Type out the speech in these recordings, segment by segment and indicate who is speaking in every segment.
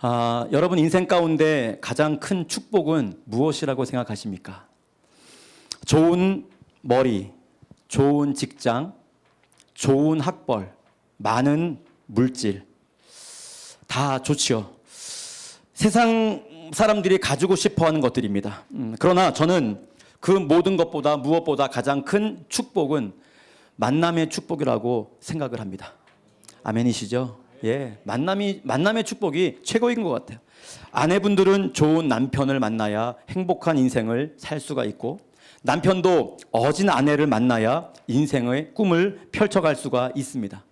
Speaker 1: 여러분 인생 가운데 가장 큰 축복은 무엇이라고 생각하십니까? 좋은 머리, 좋은 직장, 좋은 학벌, 많은 물질 다 좋지요. 세상 사람들이 가지고 싶어하는 것들입니다. 그러나 저는 그 모든 것보다 무엇보다 가장 큰 축복은 만남의 축복이라고 생각을 합니다. 아멘이시죠? 예, 만남의 축복이 최고인 것 같아요. 아내분들은 좋은 남편을 만나야 행복한 인생을 살 수가 있고, 남편도 어진 아내를 만나야 인생의 꿈을 펼쳐갈 수가 있습니다.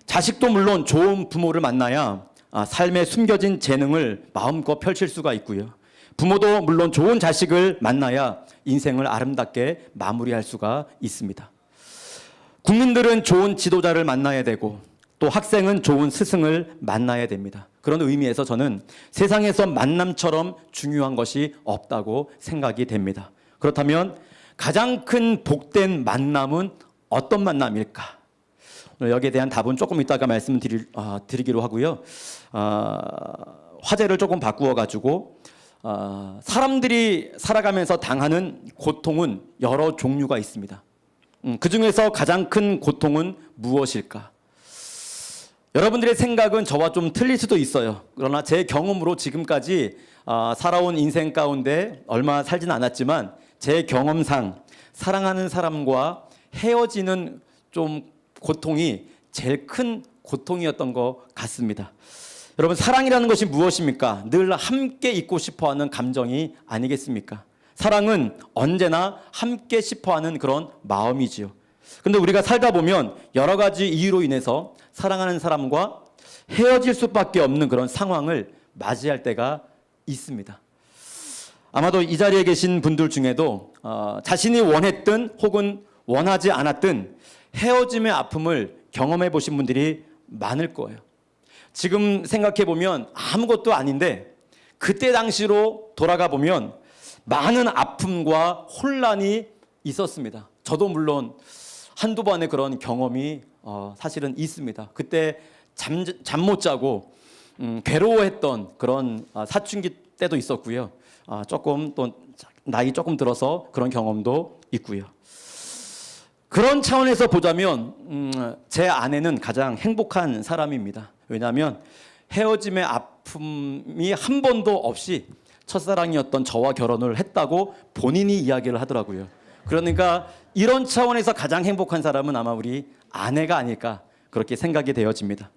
Speaker 1: 자식도 물론 좋은 부모를 만나야 삶에 숨겨진 재능을 마음껏 펼칠 수가 있고요. 부모도 물론 좋은 자식을 만나야 인생을 아름답게 마무리할 수가 있습니다. 국민들은 좋은 지도자를 만나야 되고, 또 학생은 좋은 스승을 만나야 됩니다. 그런 의미에서 저는 세상에서 만남처럼 중요한 것이 없다고 생각이 됩니다. 그렇다면 가장 큰 복된 만남은 어떤 만남일까? 오늘 여기에 대한 답은 조금 이따가 말씀드리기로 하고요. 화제를 조금 바꾸어 가지고 사람들이 살아가면서 당하는 고통은 여러 종류가 있습니다. 그 중에서 가장 큰 고통은 무엇일까? 여러분들의 생각은 저와 좀 틀릴 수도 있어요. 그러나 제 경험으로 지금까지 살아온 인생 가운데 얼마 살진 않았지만 제 경험상 사랑하는 사람과 헤어지는 좀 고통이 제일 큰 고통이었던 것 같습니다. 여러분, 사랑이라는 것이 무엇입니까? 늘 함께 있고 싶어하는 감정이 아니겠습니까? 사랑은 언제나 함께 싶어하는 그런 마음이지요. 근데 우리가 살다 보면 여러 가지 이유로 인해서 사랑하는 사람과 헤어질 수밖에 없는 그런 상황을 맞이할 때가 있습니다. 아마도 이 자리에 계신 분들 중에도 자신이 원했든 혹은 원하지 않았든 헤어짐의 아픔을 경험해 보신 분들이 많을 거예요. 지금 생각해 보면 아무것도 아닌데 그때 당시로 돌아가 보면 많은 아픔과 혼란이 있었습니다. 저도 물론 한두 번의 그런 경험이 사실은 있습니다. 그때 잠 못 자고 괴로워했던 그런 사춘기 때도 있었고요. 조금 또 나이 조금 들어서 그런 경험도 있고요. 그런 차원에서 보자면 제 아내는 가장 행복한 사람입니다. 왜냐하면 헤어짐의 아픔이 한 번도 없이 첫사랑이었던 저와 결혼을 했다고 본인이 이야기를 하더라고요. 그러니까 이런 차원에서 가장 행복한 사람은 아마 우리 아내가 아닐까 그렇게 생각이 되어집니다.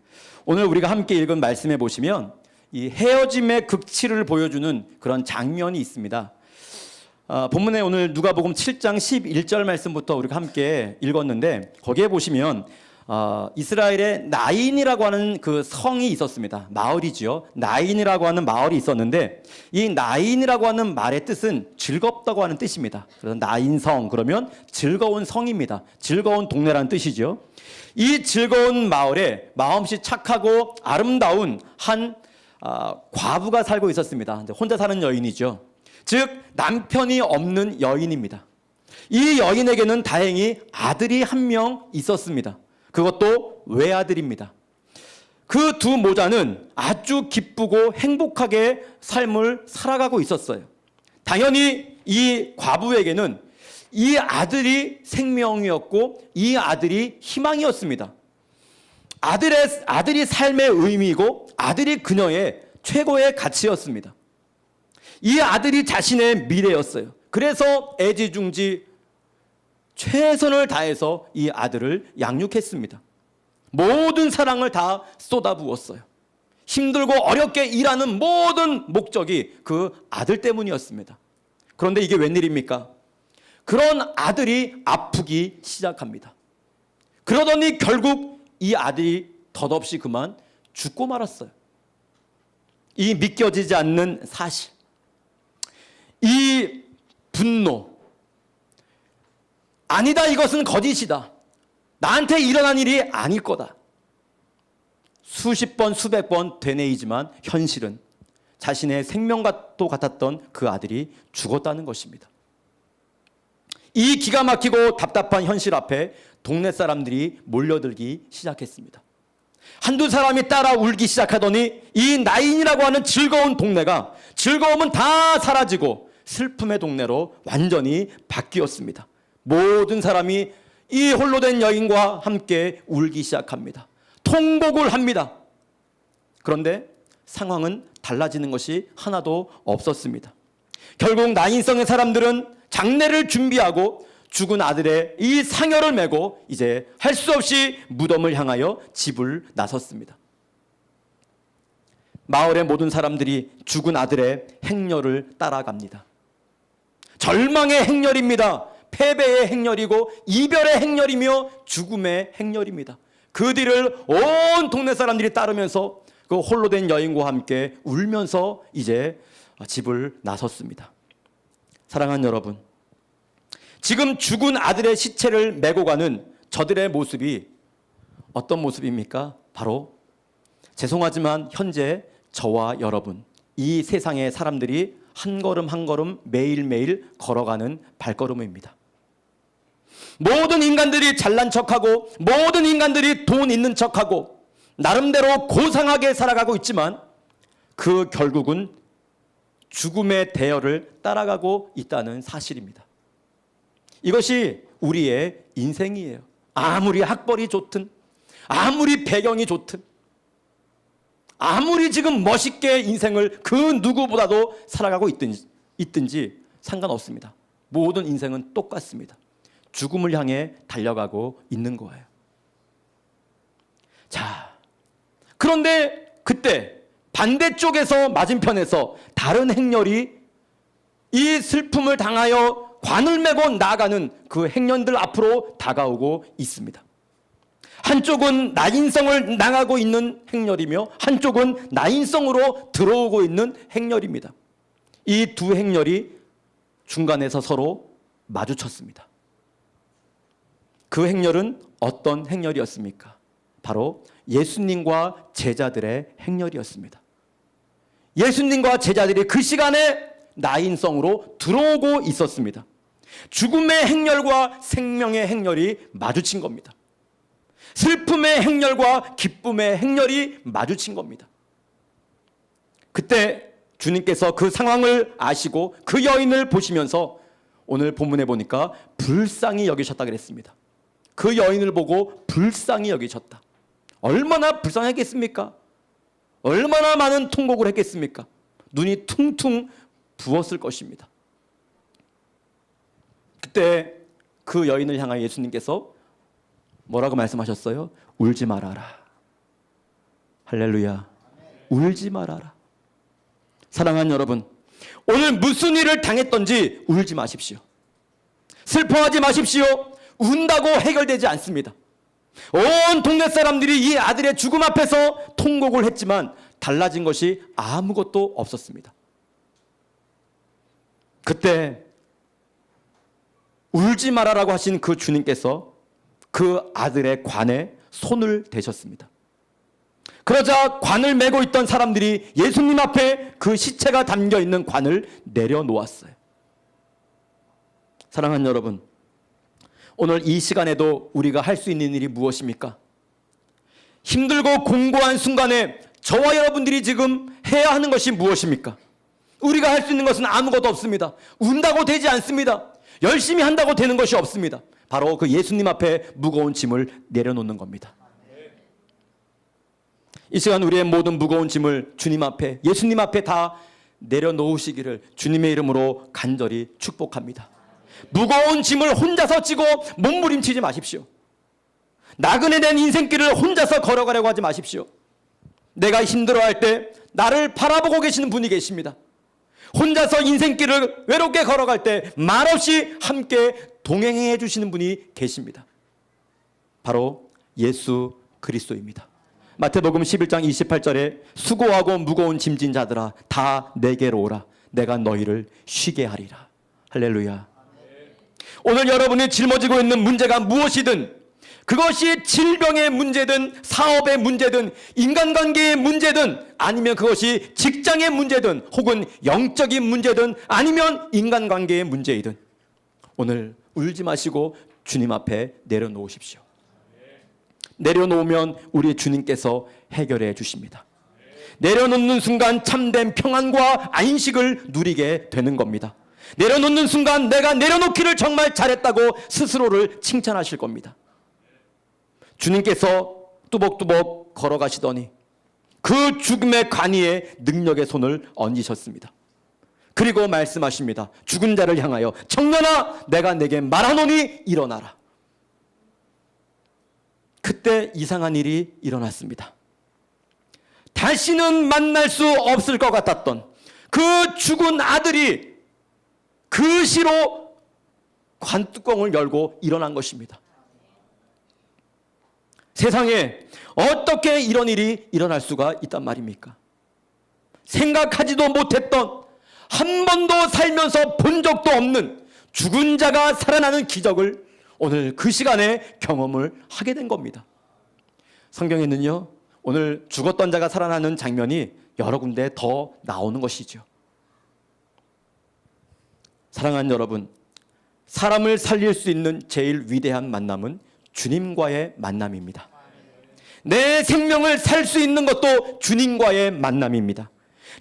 Speaker 1: 오늘 우리가 함께 읽은 말씀에 보시면 이 헤어짐의 극치를 보여주는 그런 장면이 있습니다. 본문에 오늘 누가복음 7장 11절 말씀부터 우리가 함께 읽었는데 거기에 보시면 이스라엘에 나인이라고 하는 그 성이 있었습니다. 마을이지요. 나인이라고 하는 마을이 있었는데 이 나인이라고 하는 말의 뜻은 즐겁다고 하는 뜻입니다. 그래서 나인성 그러면 즐거운 성입니다. 즐거운 동네라는 뜻이죠. 이 즐거운 마을에 마음씨 착하고 아름다운 한 과부가 살고 있었습니다. 혼자 사는 여인이죠. 즉 남편이 없는 여인입니다. 이 여인에게는 다행히 아들이 한 명 있었습니다. 그것도 외아들입니다. 그 두 모자는 아주 기쁘고 행복하게 삶을 살아가고 있었어요. 당연히 이 과부에게는 이 아들이 생명이었고 이 아들이 희망이었습니다. 아들이 삶의 의미이고 아들이 그녀의 최고의 가치였습니다. 이 아들이 자신의 미래였어요. 그래서 애지중지 최선을 다해서 이 아들을 양육했습니다. 모든 사랑을 다 쏟아부었어요. 힘들고 어렵게 일하는 모든 목적이 그 아들 때문이었습니다. 그런데 이게 웬일입니까? 그런 아들이 아프기 시작합니다. 그러더니 결국 이 아들이 덧없이 그만 죽고 말았어요. 이 믿겨지지 않는 사실, 이 분노, 아니다 이것은 거짓이다. 나한테 일어난 일이 아닐 거다. 수십 번 수백 번 되뇌이지만 현실은 자신의 생명과도 같았던 그 아들이 죽었다는 것입니다. 이 기가 막히고 답답한 현실 앞에 동네 사람들이 몰려들기 시작했습니다. 한두 사람이 따라 울기 시작하더니 이 나인이라고 하는 즐거운 동네가 즐거움은 다 사라지고 슬픔의 동네로 완전히 바뀌었습니다. 모든 사람이 이 홀로 된 여인과 함께 울기 시작합니다. 통곡을 합니다. 그런데 상황은 달라지는 것이 하나도 없었습니다. 결국 나인성의 사람들은 장례를 준비하고 죽은 아들의 이 상여를 메고 이제 할 수 없이 무덤을 향하여 집을 나섰습니다. 마을의 모든 사람들이 죽은 아들의 행렬을 따라갑니다. 절망의 행렬입니다. 패배의 행렬이고 이별의 행렬이며 죽음의 행렬입니다. 그 뒤를 온 동네 사람들이 따르면서 그 홀로 된 여인과 함께 울면서 이제 집을 나섰습니다. 사랑하는 여러분, 지금 죽은 아들의 시체를 메고 가는 저들의 모습이 어떤 모습입니까? 바로 죄송하지만 현재 저와 여러분, 이 세상의 사람들이 한 걸음 한 걸음 매일매일 걸어가는 발걸음입니다. 모든 인간들이 잘난 척하고 모든 인간들이 돈 있는 척하고 나름대로 고상하게 살아가고 있지만 그 결국은 죽음의 대열을 따라가고 있다는 사실입니다. 이것이 우리의 인생이에요. 아무리 학벌이 좋든 아무리 배경이 좋든 아무리 지금 멋있게 인생을 그 누구보다도 살아가고 있든지 상관없습니다. 모든 인생은 똑같습니다. 죽음을 향해 달려가고 있는 거예요. 자, 그런데 그때 반대쪽에서 맞은편에서 다른 행렬이 이 슬픔을 당하여 관을 메고 나아가는 그 행렬들 앞으로 다가오고 있습니다. 한쪽은 나인성을 나가고 있는 행렬이며 한쪽은 나인성으로 들어오고 있는 행렬입니다. 이 두 행렬이 중간에서 서로 마주쳤습니다. 그 행렬은 어떤 행렬이었습니까? 바로 예수님과 제자들의 행렬이었습니다. 예수님과 제자들이 그 시간에 나인성으로 들어오고 있었습니다. 죽음의 행렬과 생명의 행렬이 마주친 겁니다. 슬픔의 행렬과 기쁨의 행렬이 마주친 겁니다. 그때 주님께서 그 상황을 아시고 그 여인을 보시면서 오늘 본문에 보니까 불쌍히 여기셨다 그랬습니다. 그 여인을 보고 불쌍히 여기셨다. 얼마나 불쌍했겠습니까? 얼마나 많은 통곡을 했겠습니까? 눈이 퉁퉁 부었을 것입니다. 그때 그 여인을 향하여 예수님께서 뭐라고 말씀하셨어요? 울지 말아라. 할렐루야. 울지 말아라. 사랑하는 여러분, 오늘 무슨 일을 당했던지 울지 마십시오. 슬퍼하지 마십시오. 운다고 해결되지 않습니다. 온 동네 사람들이 이 아들의 죽음 앞에서 통곡을 했지만 달라진 것이 아무것도 없었습니다. 그때 울지 말아라고 하신 그 주님께서 그 아들의 관에 손을 대셨습니다. 그러자 관을 메고 있던 사람들이 예수님 앞에 그 시체가 담겨있는 관을 내려놓았어요. 사랑하는 여러분, 오늘 이 시간에도 우리가 할 수 있는 일이 무엇입니까? 힘들고 공고한 순간에 저와 여러분들이 지금 해야 하는 것이 무엇입니까? 우리가 할 수 있는 것은 아무것도 없습니다. 운다고 되지 않습니다. 열심히 한다고 되는 것이 없습니다. 바로 그 예수님 앞에 무거운 짐을 내려놓는 겁니다. 이 시간 우리의 모든 무거운 짐을 주님 앞에, 예수님 앞에 다 내려놓으시기를 주님의 이름으로 간절히 축복합니다. 무거운 짐을 혼자서 지고 몸부림치지 마십시오. 나그네 된 인생길을 혼자서 걸어가려고 하지 마십시오. 내가 힘들어할 때 나를 바라보고 계시는 분이 계십니다. 혼자서 인생길을 외롭게 걸어갈 때 말없이 함께 동행해 주시는 분이 계십니다. 바로 예수 그리스도입니다. 마태복음 11장 28절에 수고하고 무거운 짐진 자들아 다 내게로 오라. 내가 너희를 쉬게 하리라. 할렐루야. 오늘 여러분이 짊어지고 있는 문제가 무엇이든, 그것이 질병의 문제든 사업의 문제든 인간관계의 문제든 아니면 그것이 직장의 문제든 혹은 영적인 문제든 아니면 인간관계의 문제이든 오늘 울지 마시고 주님 앞에 내려놓으십시오. 내려놓으면 우리 주님께서 해결해 주십니다. 내려놓는 순간 참된 평안과 안식을 누리게 되는 겁니다. 내려놓는 순간 내가 내려놓기를 정말 잘했다고 스스로를 칭찬하실 겁니다. 주님께서 뚜벅뚜벅 걸어가시더니 그 죽음의 관이에 능력의 손을 얹으셨습니다. 그리고 말씀하십니다. 죽은 자를 향하여 청년아 내가 내게 말하노니 일어나라. 그때 이상한 일이 일어났습니다. 다시는 만날 수 없을 것 같았던 그 죽은 아들이 그 시로 관뚜껑을 열고 일어난 것입니다. 세상에 어떻게 이런 일이 일어날 수가 있단 말입니까? 생각하지도 못했던, 한 번도 살면서 본 적도 없는 죽은 자가 살아나는 기적을 오늘 그 시간에 경험을 하게 된 겁니다. 성경에는요, 오늘 죽었던 자가 살아나는 장면이 여러 군데 더 나오는 것이죠. 사랑하는 여러분, 사람을 살릴 수 있는 제일 위대한 만남은 주님과의 만남입니다. 내 생명을 살 수 있는 것도 주님과의 만남입니다.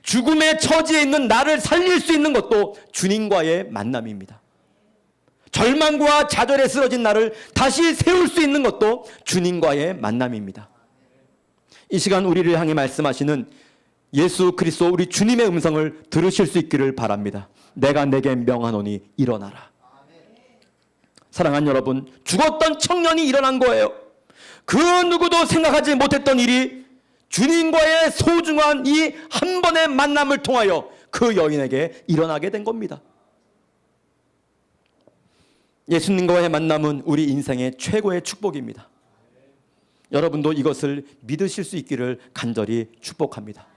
Speaker 1: 죽음의 처지에 있는 나를 살릴 수 있는 것도 주님과의 만남입니다. 절망과 좌절에 쓰러진 나를 다시 세울 수 있는 것도 주님과의 만남입니다. 이 시간 우리를 향해 말씀하시는 예수 그리스도 우리 주님의 음성을 들으실 수 있기를 바랍니다. 내가 내게 명하노니 일어나라. 사랑하는 여러분, 죽었던 청년이 일어난 거예요. 그 누구도 생각하지 못했던 일이 주님과의 소중한 이 한 번의 만남을 통하여 그 여인에게 일어나게 된 겁니다. 예수님과의 만남은 우리 인생의 최고의 축복입니다. 여러분도 이것을 믿으실 수 있기를 간절히 축복합니다.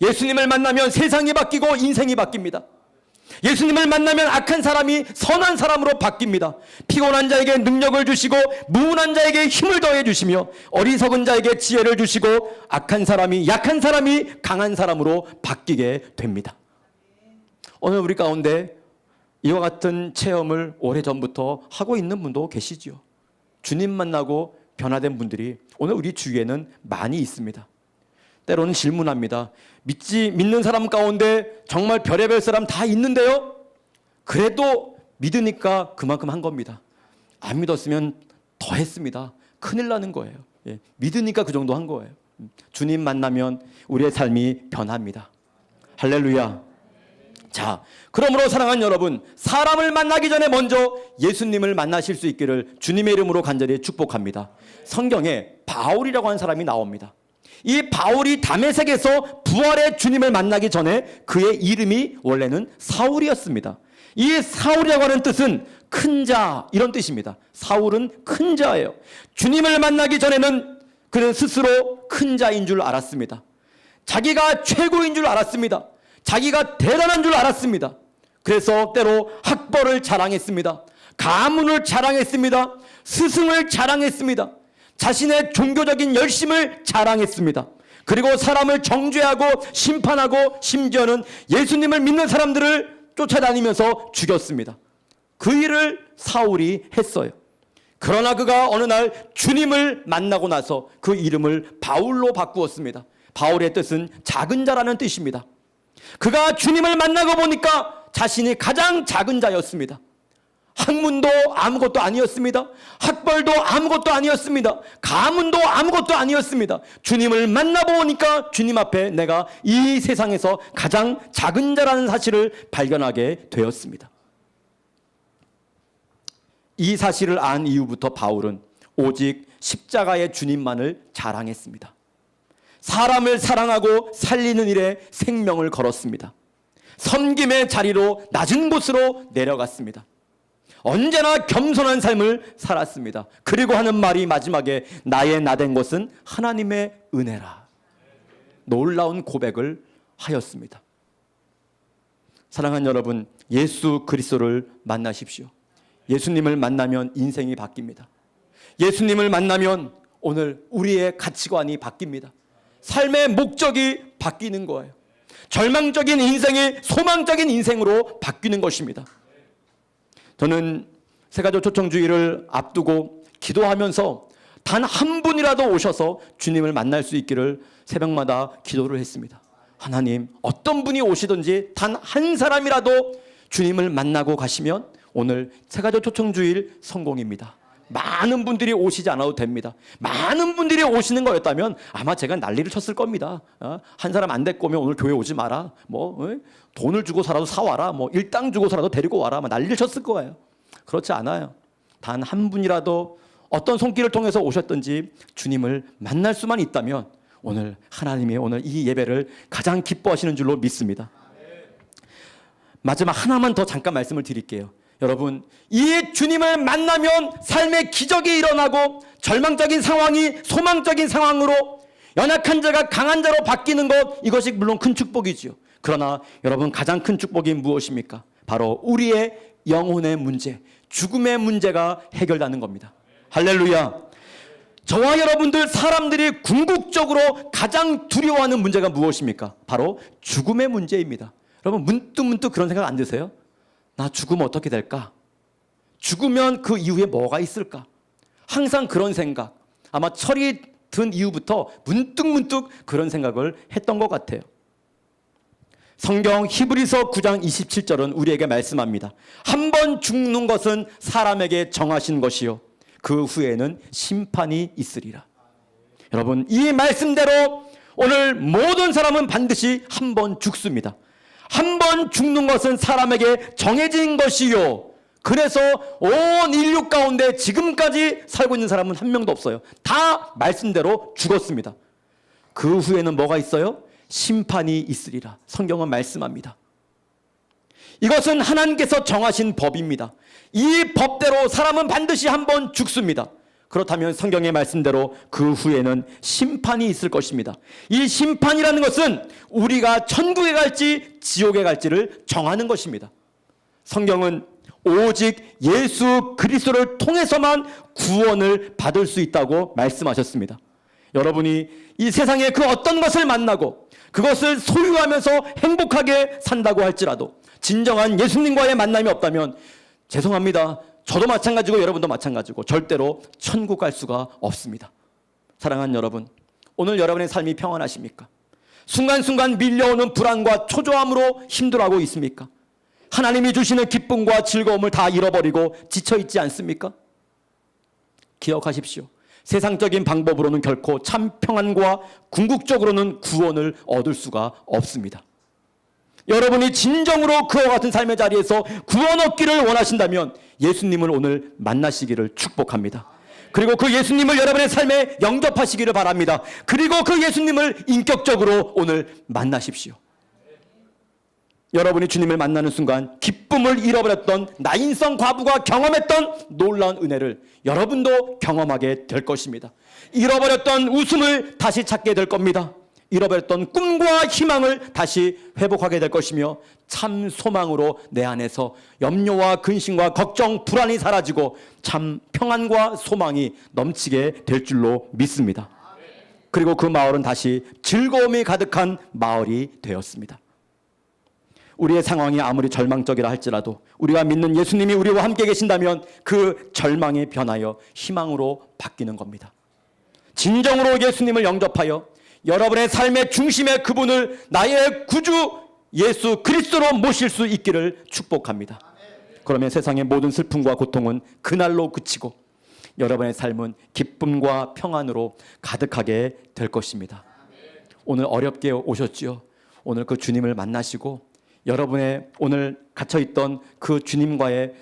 Speaker 1: 예수님을 만나면 세상이 바뀌고 인생이 바뀝니다. 예수님을 만나면 악한 사람이 선한 사람으로 바뀝니다. 피곤한 자에게 능력을 주시고 무능한 자에게 힘을 더해 주시며 어리석은 자에게 지혜를 주시고 약한 사람이 강한 사람으로 바뀌게 됩니다. 오늘 우리 가운데 이와 같은 체험을 오래전부터 하고 있는 분도 계시지요. 주님 만나고 변화된 분들이 오늘 우리 주위에는 많이 있습니다. 때로는 질문합니다. 믿는 사람 가운데 정말 별의별 사람 다 있는데요, 그래도 믿으니까 그만큼 한 겁니다. 안 믿었으면 더 했습니다. 큰일 나는 거예요. 믿으니까 그 정도 한 거예요. 주님 만나면 우리의 삶이 변합니다. 할렐루야. 자, 그러므로 사랑하는 여러분, 사람을 만나기 전에 먼저 예수님을 만나실 수 있기를 주님의 이름으로 간절히 축복합니다. 성경에 바울이라고 하는 사람이 나옵니다. 이 바울이 다메섹에서 부활의 주님을 만나기 전에 그의 이름이 원래는 사울이었습니다. 이 사울이라고 하는 뜻은 큰 자, 이런 뜻입니다. 사울은 큰 자예요. 주님을 만나기 전에는 그는 스스로 큰 자인 줄 알았습니다. 자기가 최고인 줄 알았습니다. 자기가 대단한 줄 알았습니다. 그래서 때로 학벌을 자랑했습니다. 가문을 자랑했습니다. 스승을 자랑했습니다. 자신의 종교적인 열심을 자랑했습니다. 그리고 사람을 정죄하고 심판하고 심지어는 예수님을 믿는 사람들을 쫓아다니면서 죽였습니다. 그 일을 사울이 했어요. 그러나 그가 어느 날 주님을 만나고 나서 그 이름을 바울로 바꾸었습니다. 바울의 뜻은 작은 자라는 뜻입니다. 그가 주님을 만나고 보니까 자신이 가장 작은 자였습니다. 학문도 아무것도 아니었습니다. 학벌도 아무것도 아니었습니다. 가문도 아무것도 아니었습니다. 주님을 만나보니까 주님 앞에 내가 이 세상에서 가장 작은 자라는 사실을 발견하게 되었습니다. 이 사실을 안 이후부터 바울은 오직 십자가의 주님만을 자랑했습니다. 사람을 사랑하고 살리는 일에 생명을 걸었습니다. 섬김의 자리로 낮은 곳으로 내려갔습니다. 언제나 겸손한 삶을 살았습니다. 그리고 하는 말이 마지막에 나의 나된 것은 하나님의 은혜라. 놀라운 고백을 하였습니다. 사랑하는 여러분, 예수 그리스도를 만나십시오. 예수님을 만나면 인생이 바뀝니다. 예수님을 만나면 오늘 우리의 가치관이 바뀝니다. 삶의 목적이 바뀌는 거예요. 절망적인 인생이 소망적인 인생으로 바뀌는 것입니다. 저는 새가족 초청주의를 앞두고 기도하면서 단 한 분이라도 오셔서 주님을 만날 수 있기를 새벽마다 기도를 했습니다. 하나님, 어떤 분이 오시든지 단 한 사람이라도 주님을 만나고 가시면 오늘 새가족 초청주일 성공입니다. 많은 분들이 오시지 않아도 됩니다. 많은 분들이 오시는 거였다면 아마 제가 난리를 쳤을 겁니다. 한 사람 안 데리고 오면 오늘 교회 오지 마라. 돈을 주고서라도 사와라. 일당 주고서라도 데리고 와라. 난리를 쳤을 거예요. 그렇지 않아요. 단 한 분이라도 어떤 손길을 통해서 오셨든지 주님을 만날 수만 있다면 오늘 하나님이 오늘 이 예배를 가장 기뻐하시는 줄로 믿습니다. 마지막 하나만 더 잠깐 말씀을 드릴게요. 여러분, 이 주님을 만나면 삶의 기적이 일어나고 절망적인 상황이 소망적인 상황으로, 연약한 자가 강한 자로 바뀌는 것, 이것이 물론 큰 축복이지요. 그러나 여러분, 가장 큰 축복이 무엇입니까? 바로 우리의 영혼의 문제, 죽음의 문제가 해결되는 겁니다. 할렐루야. 저와 여러분들 사람들이 궁극적으로 가장 두려워하는 문제가 무엇입니까? 바로 죽음의 문제입니다. 여러분, 문득 그런 생각 안 드세요? 나 죽으면 어떻게 될까? 죽으면 그 이후에 뭐가 있을까? 항상 그런 생각, 아마 철이 든 이후부터 문득 그런 생각을 했던 것 같아요. 성경 히브리서 9장 27절은 우리에게 말씀합니다. 한 번 죽는 것은 사람에게 정하신 것이요 그 후에는 심판이 있으리라. 여러분, 이 말씀대로 오늘 모든 사람은 반드시 한 번 죽습니다. 한 번 죽는 것은 사람에게 정해진 것이요, 그래서 온 인류 가운데 지금까지 살고 있는 사람은 한 명도 없어요. 다 말씀대로 죽었습니다. 그 후에는 뭐가 있어요? 심판이 있으리라. 성경은 말씀합니다. 이것은 하나님께서 정하신 법입니다. 이 법대로 사람은 반드시 한 번 죽습니다. 그렇다면 성경의 말씀대로 그 후에는 심판이 있을 것입니다. 이 심판이라는 것은 우리가 천국에 갈지 지옥에 갈지를 정하는 것입니다. 성경은 오직 예수 그리스도를 통해서만 구원을 받을 수 있다고 말씀하셨습니다. 여러분이 이 세상에 그 어떤 것을 만나고 그것을 소유하면서 행복하게 산다고 할지라도 진정한 예수님과의 만남이 없다면 죄송합니다. 저도 마찬가지고 여러분도 마찬가지고 절대로 천국 갈 수가 없습니다. 사랑하는 여러분, 오늘 여러분의 삶이 평안하십니까? 순간순간 밀려오는 불안과 초조함으로 힘들어하고 있습니까? 하나님이 주시는 기쁨과 즐거움을 다 잃어버리고 지쳐있지 않습니까? 기억하십시오. 세상적인 방법으로는 결코 참 평안과 궁극적으로는 구원을 얻을 수가 없습니다. 여러분이 진정으로 그와 같은 삶의 자리에서 구원 얻기를 원하신다면 예수님을 오늘 만나시기를 축복합니다. 그리고 그 예수님을 여러분의 삶에 영접하시기를 바랍니다. 그리고 그 예수님을 인격적으로 오늘 만나십시오. 여러분이 주님을 만나는 순간 기쁨을 잃어버렸던 나인성 과부가 경험했던 놀라운 은혜를 여러분도 경험하게 될 것입니다. 잃어버렸던 웃음을 다시 찾게 될 겁니다. 잃어버렸던 꿈과 희망을 다시 회복하게 될 것이며 참 소망으로 내 안에서 염려와 근심과 걱정, 불안이 사라지고 참 평안과 소망이 넘치게 될 줄로 믿습니다. 그리고 그 마을은 다시 즐거움이 가득한 마을이 되었습니다. 우리의 상황이 아무리 절망적이라 할지라도 우리가 믿는 예수님이 우리와 함께 계신다면 그 절망이 변하여 희망으로 바뀌는 겁니다. 진정으로 예수님을 영접하여 여러분의 삶의 중심에 그분을 나의 구주 예수 그리스도로 모실 수 있기를 축복합니다. 그러면 세상의 모든 슬픔과 고통은 그날로 그치고 여러분의 삶은 기쁨과 평안으로 가득하게 될 것입니다. 오늘 어렵게 오셨지요. 오늘 그 주님을 만나시고 여러분의 오늘 갇혀있던 그 주님과의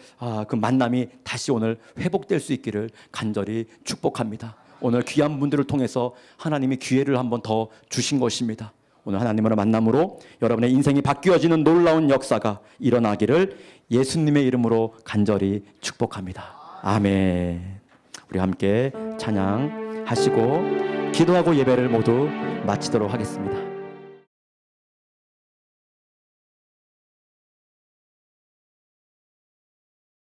Speaker 1: 그 만남이 다시 오늘 회복될 수 있기를 간절히 축복합니다. 오늘 귀한 분들을 통해서 하나님이 기회를 한번 더 주신 것입니다. 오늘 하나님의 만남으로 여러분의 인생이 바뀌어지는 놀라운 역사가 일어나기를 예수님의 이름으로 간절히 축복합니다. 아멘. 우리 함께 찬양하시고 기도하고 예배를 모두 마치도록 하겠습니다.